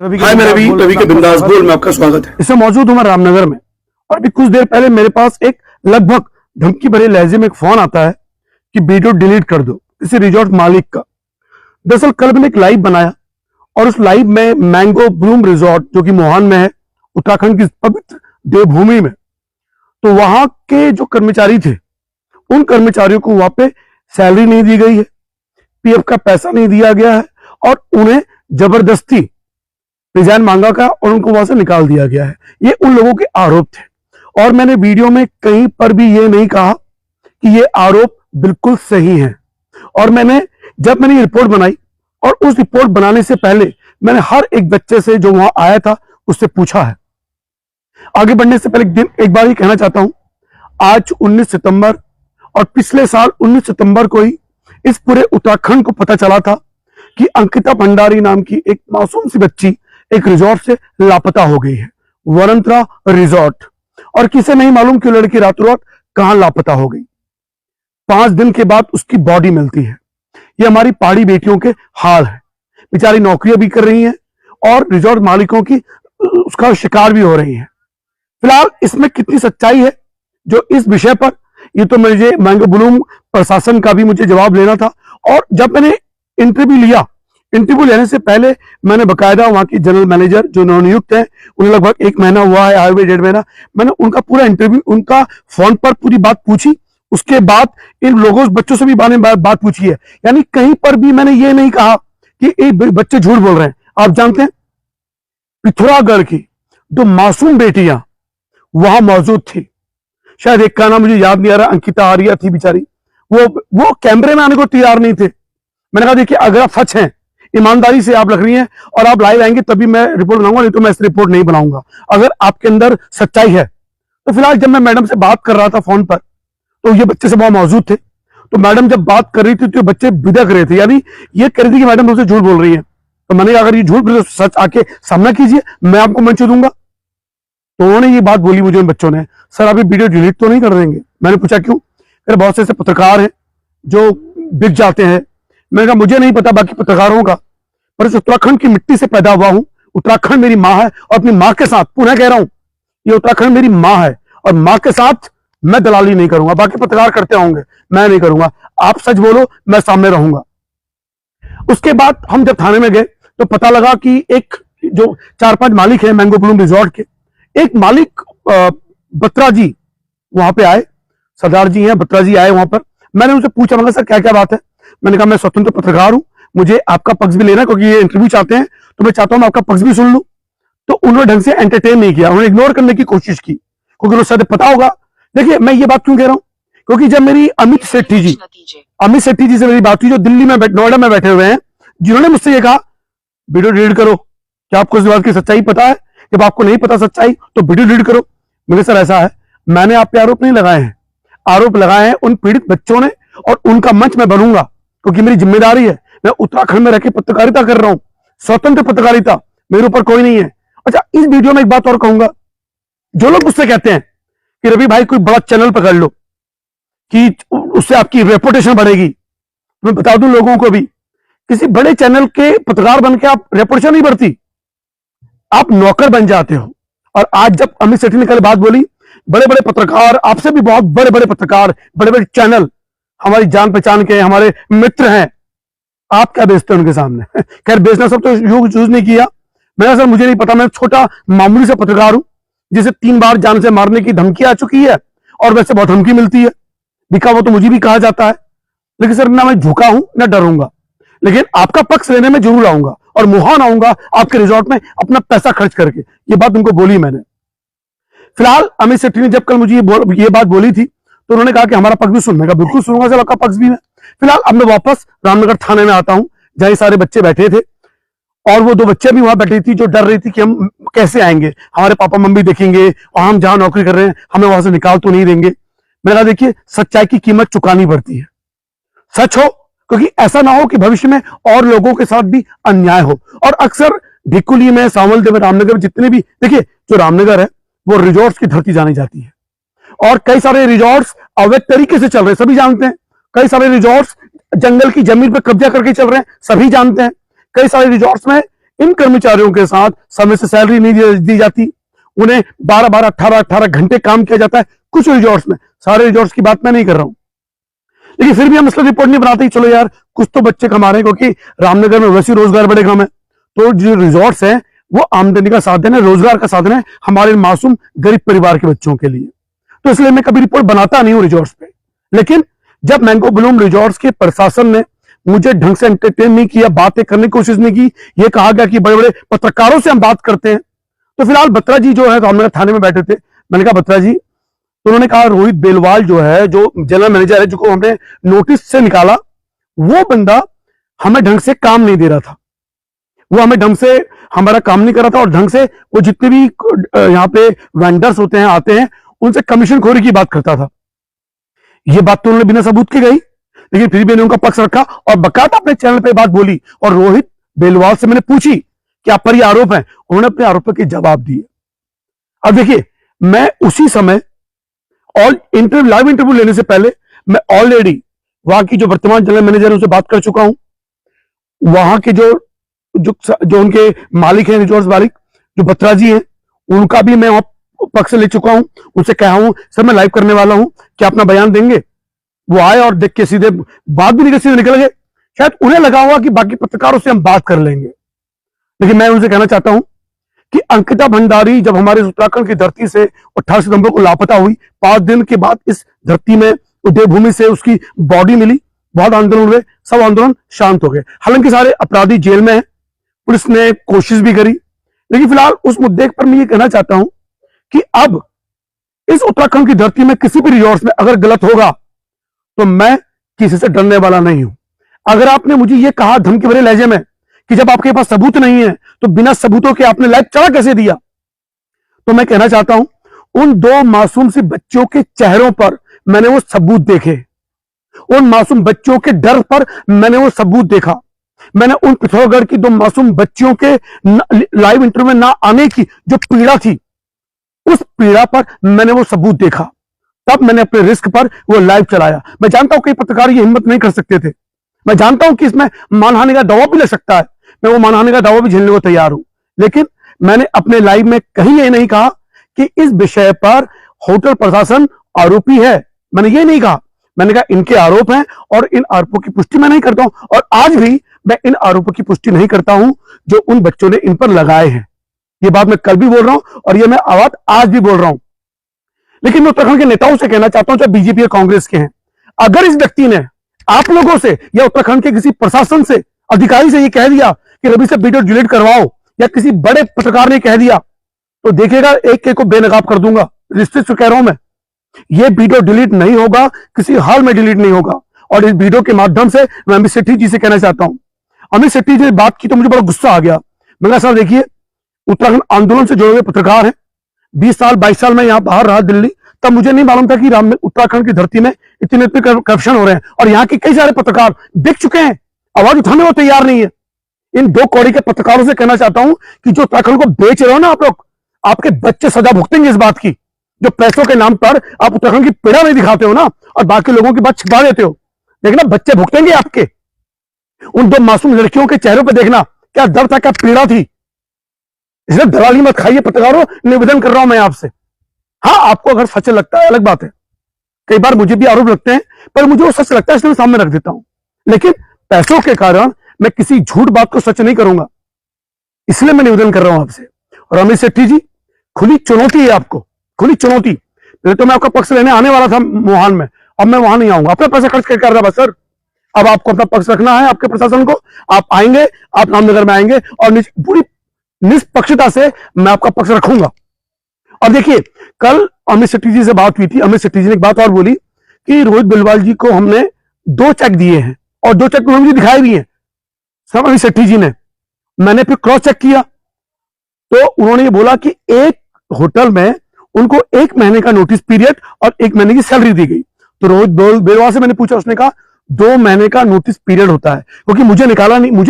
हाय मैं रवि के बिंदास बोल में आपका स्वागत है। इसमें मौजूद हूं मैं रामनगर में, और अभी कुछ देर पहले मेरे पास एक लगभग धमकी भरे लहजे में एक फोन आता है कि वीडियो डिलीट कर दो किसी रिजॉर्ट मालिक का। दरअसल कल मैंने एक लाइव बनाया और उस लाइव में मैंगो ब्लूम रिजॉर्ट जो कि मोहान में है, उत्तराखंड की पवित्र देवभूमि में, तो वहां के जो कर्मचारी थे उन कर्मचारियों को वहां पे सैलरी नहीं दी गई है, पीएफ का पैसा नहीं दिया गया है और उन्हें जबरदस्ती रिजाइन मांगा का और उनको वहां से निकाल दिया गया है। ये उन लोगों के आरोप थे और मैंने वीडियो में कहीं पर भी ये नहीं कहा कि ये आरोप बिल्कुल सही है। और जब मैंने ये रिपोर्ट बनाई और उस रिपोर्ट बनाने से पहले मैंने हर एक बच्चे से जो वहां आया था उससे पूछा है। आगे बढ़ने से पहले एक बार ही कहना चाहता हूं, आज 19 सितंबर और पिछले साल 19 सितंबर को ही इस पूरे उत्तराखंड को पता चला था कि अंकिता भंडारी नाम की एक मासूम सी बच्ची एक रिजॉर्ट से लापता हो गई है, वरंतरा रिजॉर्ट। और किसे नहीं मालूम कि लड़की रातों रात कहां लापता हो गई। 5 दिन के बाद उसकी बॉडी मिलती है। ये हमारी पहाड़ी बेटियों के हाल है, बेचारी नौकरियां भी कर रही हैं और रिजॉर्ट मालिकों की उसका शिकार भी हो रही हैं। फिलहाल इसमें कितनी सच्चाई है जो इस विषय पर, ये तो मुझे मैंगो ब्लूम प्रशासन का भी मुझे जवाब लेना था। और जब मैंने इंटरव्यू लेने से पहले मैंने बकायदा वहां की जनरल मैनेजर जो नवनियुक्त है, उन्हें लगभग 1 महीना हुआ है, आए हुए 1.5 महीना, मैंने उनका पूरा इंटरव्यू, उनका फोन पर पूरी बात पूछी। उसके बाद इन लोगों बच्चों से भी बात पूछी है। यानी कहीं पर भी मैंने ये नहीं कहा कि ये बच्चे झूठ बोल रहे हैं। आप जानते हैं पिथौरागढ़ की 2 मासूम बेटियां वहां मौजूद थी, शायद एक का नाम मुझे याद नहीं आ रहा, अंकिता आर्या थी बेचारी, वो कैमरे में आने को तैयार नहीं थे। मैंने कहा देखिए, अगर आप सच हैं, ईमानदारी से आप लग रही हैं और आप लाइव आएंगे तभी मैं रिपोर्ट बनाऊंगा, नहीं तो मैं इस रिपोर्ट नहीं बनाऊंगा। अगर आपके अंदर सच्चाई है तो फिलहाल जब मैं मैडम से बात कर रहा था फोन पर तो ये बच्चे सब वहां मौजूद थे, तो मैडम जब बात कर रही थी तो बच्चे बिदक रहे थे, यानी ये कह रही थी कि मैडम मुझसे झूठ बोल रही है। तो मैंने अगर ये झूठ बोल रही है सच आके सामना कीजिए, मैं आपको मंच दूंगा। तो उन्होंने ये बात बोली मुझे उन बच्चों ने, सर आप ये वीडियो डिलीट तो नहीं कर देंगे? मैंने पूछा क्यों? फिर बहुत से ऐसे पत्रकार हैं जो बिक जाते हैं। मैंने कहा मुझे नहीं पता बाकी पत्रकारों का, पर इस उत्तराखंड की मिट्टी से पैदा हुआ हूं। उत्तराखंड मेरी मां है और अपनी मां के साथ, पुनः कह रहा हूं, ये उत्तराखंड मेरी मां है और मां के साथ मैं दलाली नहीं करूंगा। बाकी पत्रकार करते होंगे, मैं नहीं करूंगा। आप सच बोलो, मैं सामने रहूंगा। उसके बाद हम जब थाने में गए तो पता लगा कि एक जो 4-5 मालिक है मैंगो ब्लूम रिजॉर्ट के, एक मालिक बत्रा जी वहां पे आए, सरदार जी हैं, बत्रा जी आए वहां पर। मैंने उनसे पूछा, मैंने सर क्या क्या बात है? मैंने कहा मैं स्वतंत्र पत्रकार हूं, मुझे आपका पक्ष भी लेना, क्योंकि ये इंटरव्यू चाहते हैं तो मैं चाहता हूं आपका पक्ष भी सुन लूं। तो उन्होंने ढंग से एंटरटेन नहीं किया, उन्होंने इग्नोर करने की कोशिश की, क्योंकि उन्हें शायद पता होगा। देखिए मैं ये बात क्यों कह रहा हूं, क्योंकि जब मेरी अमित सेठी जी से मेरी बात हुई, जो दिल्ली में नोएडा में बैठे हुए हैं, जिन्होंने मुझसे ये कहा वीडियो डिलीट करो, क्या आपको इस बात की सच्चाई पता है? जब आपको नहीं पता सच्चाई तो वीडियो डिलीट करो। मेरे सर ऐसा है, मैंने आप पे आरोप नहीं लगाए हैं, आरोप लगाए हैं उन पीड़ित बच्चों ने, और उनका मंच मैं बनूंगा क्योंकि मेरी जिम्मेदारी है। मैं उत्तराखंड में रहकर पत्रकारिता कर रहा हूं, स्वतंत्र पत्रकारिता, मेरे ऊपर कोई नहीं है। अच्छा, इस वीडियो में एक बात और कहूंगा, जो लोग मुझसे कहते हैं कि रवि भाई कोई बड़ा चैनल पकड़ लो कि उससे आपकी रेपुटेशन बढ़ेगी, मैं बता दूं लोगों को भी, किसी बड़े चैनल के पत्रकार बनकर आप रेपुटेशन नहीं बढ़ती, आप नौकर बन जाते हो। और आज जब अमित सेठी ने कल बात बोली, बड़े बड़े पत्रकार, आपसे भी बहुत बड़े बड़े पत्रकार, बड़े बड़े चैनल, हमारी जान पहचान के हमारे मित्र हैं, आप क्या बेचते हैं उनके सामने? खैर बेचना सब तो यूज नहीं किया मैंने, सर मुझे नहीं पता, मैं छोटा मामूली से पत्रकार हूं जिसे 3 बार जान से मारने की धमकी आ चुकी है और वैसे बहुत धमकी मिलती है, बिका वो तो मुझे भी कहा जाता है। लेकिन सर ना मैं झुका हूं ना डरूंगा, लेकिन आपका पक्ष लेने में जरूर आऊंगा और मोहान आऊंगा आपके रिजॉर्ट में अपना पैसा खर्च करके। ये बात उनको बोली मैंने। फिलहाल अमित सेठी ने जब कल मुझे ये बात बोली थी तो उन्होंने कहा कि हमारा पक्ष भी सुनने का, बिल्कुल सुनूंगा सर आपका पक्ष भी मैं। फिलहाल अब मैं वापस रामनगर थाने में आता हूं जहां सारे बच्चे बैठे थे, और वो 2 बच्चे भी वहां बैठी थी जो डर रही थी कि हम कैसे आएंगे, हमारे पापा मम्मी देखेंगे और हम जहां नौकरी कर रहे हैं हमें वहां से निकाल तो नहीं देंगे। मैंने कहा देखिए, सच्चाई की कीमत चुकानी पड़ती है, सच हो, क्योंकि ऐसा ना हो कि भविष्य में और लोगों के साथ भी अन्याय हो। और अक्सर भिकुली में, सांवलदेव में, रामनगर में जितने भी, देखिए जो रामनगर है वो रिजॉर्ट्स की धरती जानी जाती है और कई सारे रिजॉर्ट्स अवैध तरीके से चल रहे हैं, सभी जानते हैं। कई सारे रिजॉर्ट्स जंगल की जमीन पर कब्जा करके चल रहे हैं, सभी जानते हैं। कई सारे रिजॉर्ट्स में इन कर्मचारियों के साथ समय से सैलरी नहीं दी जाती, उन्हें 12-12, 18-18 घंटे काम किया जाता है कुछ रिजॉर्ट्स में। सारे रिजॉर्ट्स की बात मैं नहीं कर रहा हूं, लेकिन फिर भी हम इसका रिपोर्ट नहीं बनाते। चलो यार, कुछ तो बच्चे कमा रहे हैं, क्योंकि रामनगर में वैसे रोजगार बड़े कम है। तो जो रिजॉर्ट्स हैं वो आमदनी का साधन है, रोजगार का साधन है हमारे मासूम गरीब परिवार के बच्चों के लिए। तो इसलिए मैं कभी रिपोर्ट बनाता नहीं हूं रिजॉर्ट्स पे। लेकिन जब मैंगो ब्लूम रिजॉर्ट्स के प्रशासन ने मुझे ढंग से एंटरटेन नहीं किया, बातें करने की कोशिश नहीं की, ये कहा गया कि बड़े बड़े पत्रकारों से हम बात करते हैं, तो फिलहाल बत्रा जी जो है रामनगर थाने में बैठे थे। मैंने कहा बत्रा जी, तो उन्होंने कहा रोहित बेलवाल जो है, जो जनरल मैनेजर है, जिसको हमने नोटिस से निकाला, वो बंदा हमें ढंग से काम नहीं दे रहा था, वो हमें ढंग से हमारा काम नहीं कर रहा था, और ढंग से वो जितने भी यहाँ पे वेंडर्स होते हैं, आते हैं, उनसे कमीशन खोरी की बात करता था। ये बात तो उन्होंने बिना सबूत की गई, लेकिन फिर भी मैंने उनका पक्ष रखा और बकायदा अपने चैनल पे बात बोली। और रोहित बेलवाल से मैंने पूछी कि आप पर ये आरोप है, उन्होंने अपने आरोपों के जवाब दिए। अब देखिए, मैं उसी समय लाइव इंटरव्यू लेने से पहले मैं ऑलरेडी वहां की जो वर्तमान जनरल मैनेजर है उनसे बात कर चुका हूं। वहां के जो उनके मालिक हैं, रिजॉर्ट्स मालिक जो बत्रा जी हैं, उनका भी मैं पक्ष ले चुका हूं। उनसे कहा हूं सर मैं लाइव करने वाला हूं, क्या अपना बयान देंगे? वो आए और देख के सीधे बात भी नहीं, सीधे निकल गए। शायद उन्हें लगा हुआ कि बाकी पत्रकारों से हम बात कर लेंगे। लेकिन मैं उनसे कहना चाहता हूं कि अंकिता भंडारी जब हमारे उत्तराखंड की धरती से 18 सितंबर को लापता हुई, 5 दिन के बाद इस धरती में देवभूमि से उसकी बॉडी मिली, बहुत आंदोलन हुए, सब आंदोलन शांत हो गए। हालांकि सारे अपराधी जेल में हैं, पुलिस ने कोशिश भी करी, लेकिन फिलहाल उस मुद्दे पर मैं ये कहना चाहता हूं कि अब इस उत्तराखंड की धरती में किसी भी रिजॉर्ट में अगर गलत होगा तो मैं किसी से डरने वाला नहीं हूं। अगर आपने मुझे यह कहा धमकी भरे लहजे में कि जब आपके पास सबूत नहीं है तो बिना सबूतों के आपने लाइव चढ़ा कैसे दिया, तो मैं कहना चाहता हूं उन 2 मासूम सी बच्चों के चेहरों पर मैंने वो सबूत देखे, उन मासूम बच्चों के डर पर मैंने वो सबूत देखा। मैंने उन पिथौरागढ़ की 2 मासूम बच्चियों के लाइव इंटरव्यू में ना आने की जो पीड़ा थी, उस पीड़ा पर मैंने वो सबूत देखा। तब मैंने अपने रिस्क पर वो लाइव चलाया। मैं जानता हूं कई पत्रकार ये हिम्मत नहीं कर सकते थे, मैं जानता हूं कि इसमें मानहानि का दावा भी लग सकता है, मैं वो मानहानि का दावा भी झेलने को तैयार हूं, लेकिन मैंने अपने लाइव में कहीं ये नहीं कहा कि इस विषय पर होटल प्रशासन आरोपी है। मैंने ये नहीं कहा, मैंने कहा इनके आरोप हैं और इन आरोपों की पुष्टि मैं नहीं करता हूं, और आज भी मैं इन आरोपों की पुष्टि नहीं करता हूं जो उन बच्चों ने इन पर लगाए हैं। ये बात मैं कल भी बोल रहा हूं और ये मैं आवाज आज भी बोल रहा हूं। लेकिन मैं उत्तराखंड के नेताओं से कहना चाहता हूं, चाहे बीजेपी या कांग्रेस के हैं, अगर इस व्यक्ति ने आप लोगों से या उत्तराखंड के किसी प्रशासन से, अधिकारी से ये कह दिया कि रवि से वीडियो डिलीट करवाओ, या किसी बड़े पत्रकार ने कह दिया, तो देखिएगा एक को बेनकाब कर दूंगा। रिश्ते से कह रहा हूं मैं, ये वीडियो डिलीट नहीं होगा, किसी हाल में डिलीट नहीं होगा। और इस वीडियो के माध्यम से मैं अमित सेठी जी से कहना चाहता हूं, अमित सेठी जी ने बात की तो मुझे बड़ा गुस्सा आ गया। मैंने कहा साहब देखिए, उत्तराखंड आंदोलन से जुड़े हुए पत्रकार हैं, 20 साल 22 साल में यहां बाहर रहा दिल्ली, तब मुझे नहीं मालूम था कि उत्तराखंड की धरती में इतने करप्शन हो रहे हैं, और यहाँ के कई सारे पत्रकार बिक चुके हैं, आवाज उठाने को तैयार नहीं है। इन 2 कौड़ी के पत्रकारों से कहना चाहता हूं कि जो उत्तराखंड को बेच रहे हो ना आप लोग, आपके बच्चे सजा भुगतेंगे इस बात की। जो पैसों के नाम पर आप उत्तराखंड की पीड़ा नहीं दिखाते हो ना, और बाकी लोगों की बात छिपा देते हो, देखना बच्चे भुगतेंगे आपके। उन 2 मासूम लड़कियों के चेहरों पर देखना क्या दर्द था, क्या पीड़ा थी। इसलिए दलाली मत खाइए पत्रकारों, निवेदन कर रहा हूं मैं आपसे। हाँ, आपको अगर सच लगता है अलग बात है, कई बार मुझे भी आरोप लगते हैं, पर मुझे वो सच लगता है इसलिए मैं सामने रख देता हूं। लेकिन पैसों के कारण मैं किसी झूठ बात को सच नहीं करूंगा, इसलिए मैं निवेदन कर रहा हूं आपसे। और अमित सेठी जी, खुली चुनौती है आपको, खुली चुनौती। पहले तो मैं आपका पक्ष लेने आने वाला था मोहान में, अब मैं वहां नहीं आऊंगा, अपना पैसा खर्च करके कर रहा बस सर। अब आपको अपना पक्ष रखना है, आपके प्रशासन को, आप आएंगे, आप रामनगर में आएंगे और पूरी निष्पक्षता से मैं आपका पक्ष रखूंगा। और देखिए, कल अमित सेठी जी से बात हुई थी, अमित सेठी जी ने एक बात और बोली कि रोहित बेलवाल जी को हमने 2 चेक दिए हैं, और 2 चेक उन्होंने मुझे दिखाए भी हैं सब अमित सेठी जी ने। मैंने फिर क्रॉस चेक किया तो उन्होंने ये बोला कि एक होटल में उनको 1 महीने का नोटिस पीरियड और 1 महीने की सैलरी दी गई। तो रोहित बेलवाल से मैंने पूछा, उसने कहा 2 महीने का नोटिस पीरियड होता है, क्योंकि मुझे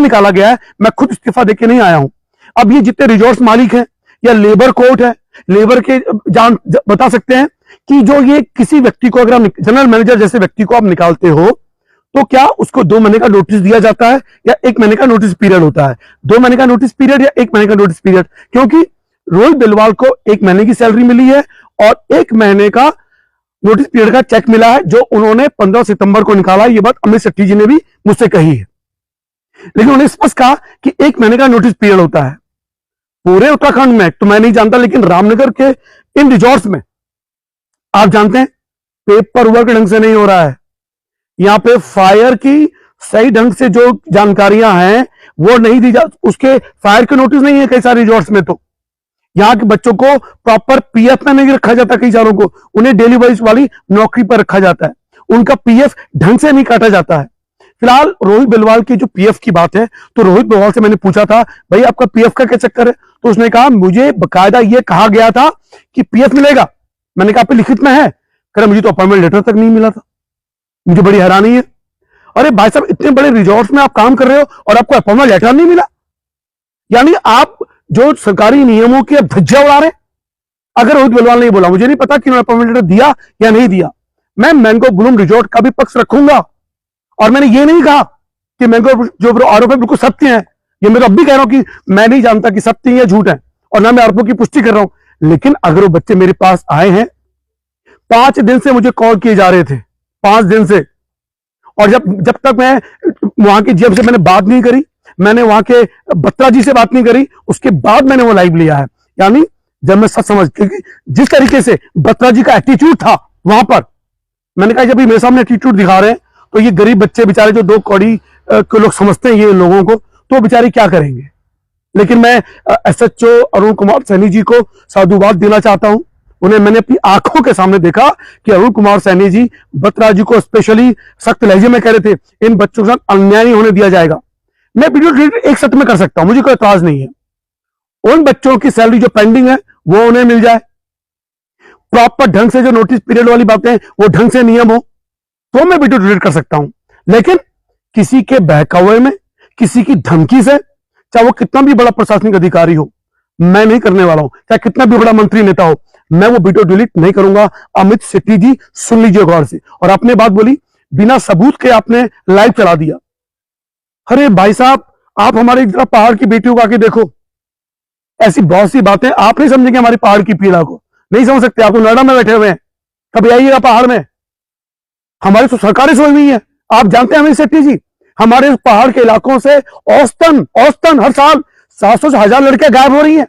निकाला गया है, मैं खुद इस्तीफा देके नहीं आया हूं। अब ये जितने रिजॉर्ट्स मालिक हैं या लेबर कोर्ट है, लेबर के बता सकते हैं कि जो ये किसी व्यक्ति को, अगर आप जनरल मैनेजर जैसे व्यक्ति को आप निकालते हो, तो क्या उसको 2 महीने का नोटिस दिया जाता है या 1 महीने का नोटिस पीरियड होता है? 2 महीने का नोटिस पीरियड या 1 महीने का नोटिस पीरियड? क्योंकि रोहित बिलवाल को 1 महीने की सैलरी मिली है और 1 महीने का नोटिस पीरियड का चेक मिला है, जो उन्होंने 15 सितंबर को निकाला। ये बात अमित सेठी जी ने भी मुझसे कही है, लेकिन उन्होंने स्पष्ट कहा कि 1 महीने का नोटिस पीरियड होता है। पूरे उत्तराखंड में तो मैं नहीं जानता, लेकिन रामनगर के इन रिजॉर्ट्स में आप जानते हैं पेपर वर्क ढंग से नहीं हो रहा है। यहां पे फायर की सही ढंग से जो जानकारियां हैं वो नहीं दी जा, उसके फायर के नोटिस नहीं है कई सारे रिजॉर्ट्स में। तो यहां के बच्चों को प्रॉपर पीएफ में नहीं रखा जाता, कई सारों को उन्हें डेली वाइज वाली नौकरी पर रखा जाता है, उनका पीएफ ढंग से नहीं काटा जाता है। फिलहाल रोहित बिलवाल की जो पीएफ की बात है, तो रोहित बिलवाल से मैंने पूछा था भाई आपका पीएफ का क्या चक्कर है, तो उसने कहा मुझे बकायदा ये कहा गया था कि पीएफ मिलेगा। मैंने कहा आप लिखित में है? कह रहा मुझे तो अपॉइंटमेंट लेटर तक नहीं मिला था। मुझे बड़ी हैरानी है, अरे भाई साहब इतने बड़े रिजॉर्ट्स में आप काम कर रहे हो और आपको अपॉइंटमेंट लेटर नहीं मिला, यानी आप जो सरकारी नियमों की धज्जियां उड़ा रहे हैं। अगर रोहित बिलवाल ने बोला, मुझे नहीं पता कि उन्होंने अपॉइंटमेंट लेटर दिया या नहीं दिया, मैं मैंगो ब्लूम रिजॉर्ट का भी पक्ष रखूंगा। और मैंने ये नहीं कहा कि मैंगो जो आरोप है बिल्कुल सत्य है, ये मैं तो अब भी कह रहा हूं कि मैं नहीं जानता कि सत्य या झूठ है, और ना मैं आरोपों की पुष्टि कर रहा हूं। लेकिन अगर वो बच्चे मेरे पास आए हैं, 5 दिन से मुझे कॉल किए जा रहे थे, 5 दिन से, और जब तक मैं वहां के जीएम से मैंने बात नहीं करी, मैंने वहां के बत्रा जी से बात नहीं करी, उसके बाद मैंने वो लाइव लिया है। यानी जब मैं सच समझ, क्योंकि जिस तरीके से बत्रा जी का एटीट्यूड था वहां पर, मैंने कहा जब ये मेरे सामने एटीट्यूड दिखा रहे हैं तो ये गरीब बच्चे बेचारे जो 2 कौड़ी को लोग समझते हैं ये लोगों को, तो बेचारे क्या करेंगे। लेकिन मैं एसएचओ अरुण कुमार सैनी जी को साधुवाद देना चाहता हूं। उन्हें मैंने अपनी आंखों के सामने देखा कि अरुण कुमार सैनी जी बत्रा जी को स्पेशली सख्त लहजे में कह रहे थे इन बच्चों के साथ अन्याय नहीं होने दिया जाएगा। मैं वीडियो डिलीट एक सत्र में कर सकता हूं, मुझे कोई एतराज नहीं है। उन बच्चों की सैलरी जो पेंडिंग है वो उन्हें मिल जाए, प्रॉपर ढंग से जो नोटिस पीरियड वाली बातें वो ढंग से नियम हो, तो मैं वीडियो डिलीट कर सकता हूं। लेकिन किसी के बहकावे में, किसी की धमकी से, चाहे वो कितना भी बड़ा प्रशासनिक अधिकारी हो, मैं नहीं करने वाला हूं। चाहे कितना भी बड़ा मंत्री नेता हो, मैं वो वीडियो डिलीट नहीं करूंगा। अमित सेठी जी सुन लीजिए गौर से। और आपने बात बोली बिना सबूत के आपने लाइव चला दिया। अरे भाई साहब, आप हमारे जरा पहाड़ की बेटियों को आके देखो। ऐसी बहुत सी बातें आप नहीं समझेंगे हमारी पहाड़ की पीड़ा को, नहीं समझ सकते। आप तो नोएडा में बैठे हुए हैं, कभी आइएगा पहाड़ में। हमारी तो सरकारें सोई हुई है। आप जानते हैं अमित सेठी जी, हमारे पहाड़ के इलाकों से औसतन हर साल 700 से 1000 लड़कियां गायब हो रही हैं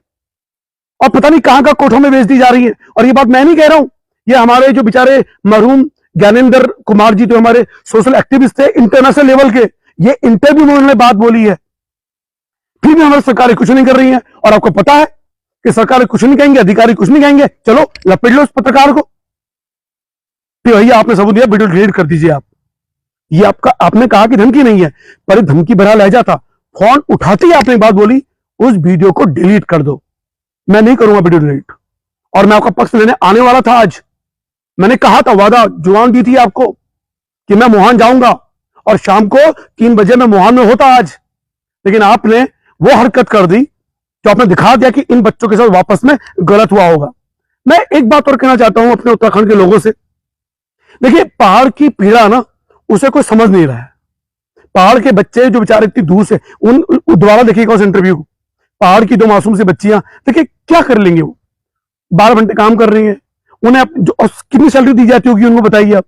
और पता नहीं कहां कोठों में बेच दी जा रही है। और ये बात मैं नहीं कह रहा हूं, ये हमारे जो बेचारे मरहूम ज्ञानेंद्र कुमार जी, जो हमारे सोशल एक्टिविस्ट थे इंटरनेशनल लेवल के, ये इंटरव्यू में उन्होंने बात बोली है। फिर भी हमारी सरकारें कुछ नहीं कर रही हैं। और आपको पता है कि सरकारें कुछ नहीं कहेंगे, अधिकारी कुछ नहीं कहेंगे, चलो लपेट लो उस पत्रकार को। फिर भैया आपने सबूत दिया, वीडियो डिलीट कर दीजिए आप। ये आपने कहा कि धमकी नहीं है, पर धमकी भरा लहजा था। फोन उठाते ही आपने बात बोली, उस वीडियो को डिलीट कर दो। मैं नहीं करूंगा वीडियो डिलीट, और मैं आपका पक्ष लेने आने वाला था आज। मैंने कहा था, वादा जुबान दी थी आपको कि मैं मोहान जाऊंगा और शाम को 3 बजे मैं मोहान में होता आज। लेकिन आपने वो हरकत कर दी जो आपने दिखा दिया कि इन बच्चों के साथ वापस में गलत हुआ होगा। मैं एक बात और कहना चाहता हूं अपने उत्तराखंड के लोगों से। देखिए, पहाड़ की पीड़ा ना उसे कोई समझ नहीं रहा है। पहाड़ के बच्चे जो बेचारे इतनी दूर से, उन दोबारा देखिएगा उस इंटरव्यू को, पहाड़ की 2 मासूम सी बच्चियां, देखिए क्या कर लेंगे वो। 12 घंटे काम कर रही हैं, उन्हें कितनी सैलरी दी जाती होगी उनको बताइए आप,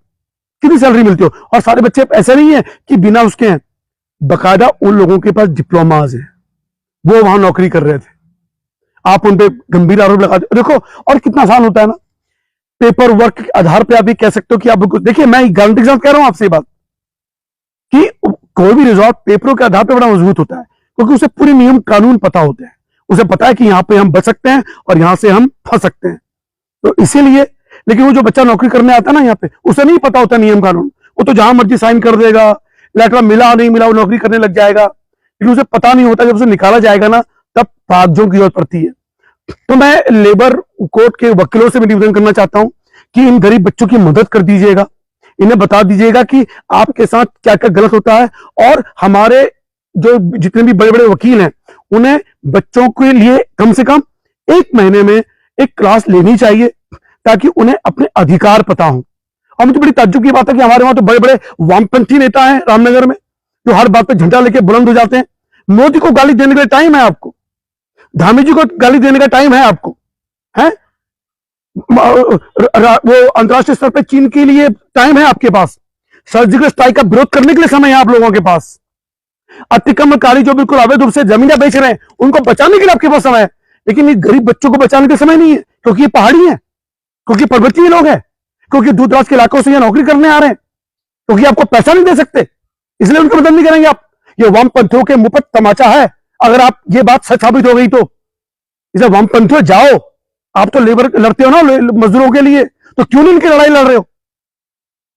कितनी सैलरी मिलती हो। और सारे बच्चे ऐसे नहीं है कि बिना उसके हैं, बकायदा उन लोगों के पास डिप्लोमाज है, वो वहां नौकरी कर रहे थे। आप उन पे गंभीर आरोप लगा देखो। और कितना आसान होता है ना, पेपर वर्क के आधार पे आप ये कह सकते हो कि आप, देखिए मैं गारंटी के साथ कह रहा हूं आपसे बात कि कोई भी रिजॉर्ट पेपरों के आधार पे बड़ा मजबूत होता है, क्योंकि उसे पूरे नियम कानून पता होते हैं। उसे पता है कि यहां पे हम बच सकते हैं और यहां से हम फंस सकते हैं, तो इसीलिए। लेकिन वो जो बच्चा नौकरी करने आता है ना यहाँ पे, उसे नहीं पता होता नियम कानून, वो तो जहां मर्जी साइन कर देगा, लेटर मिला नहीं मिला वो नौकरी करने लग जाएगा। लेकिन उसे पता नहीं होता, जब उसे निकाला जाएगा ना तब कागजों की जरूरत पड़ती है। तो मैं लेबर कोर्ट के वकीलों से भी निवेदन करना चाहता हूं कि इन गरीब बच्चों की मदद कर दीजिएगा, इन्हें बता दीजिएगा कि आपके साथ क्या क्या गलत होता है। और हमारे जो जितने भी बड़े बड़े वकील हैं, उन्हें बच्चों के लिए कम से कम 1 महीने में एक क्लास लेनी चाहिए, ताकि उन्हें अपने अधिकार पता हो। और मुझे बड़ी ताज्जुब की बात है कि हमारे वहां तो बड़े बड़े वामपंथी नेता हैं रामनगर में, जो हर बात पे झंडा लेके बुलंद हो जाते हैं। मोदी को गाली देने का टाइम है आपको, धामी जी को गाली देने का टाइम है आपको, है वो अंतर्राष्ट्रीय स्तर पे चीन के लिए टाइम है आपके पास, सर्जिकल स्ट्राइक का विरोध करने के लिए समय है आप लोगों के पास। अतिक्रमणकारी जो बिल्कुल अवैध रूप से जमीनें बेच रहे हैं उनको बचाने के लिए आपके पास समय है, लेकिन ये गरीब बच्चों को बचाने के समय नहीं है, क्योंकि ये पहाड़ी है, क्योंकि पर्वतीय लोग हैं, क्योंकि दूरदराज के इलाकों से ये नौकरी करने आ रहे हैं, क्योंकि आपको पैसा नहीं दे सकते, इसलिए उनको मदद नहीं करेंगे आप। ये वामपंथियों के मुफ्त तमाचा है। अगर आप ये बात सच साबित हो गई तो इसे वामपंथियों जाओ, आप तो लेबर लड़ते हो ना मजदूरों के लिए, तो क्यों नहीं इनकी लड़ाई लड़ रहे हो?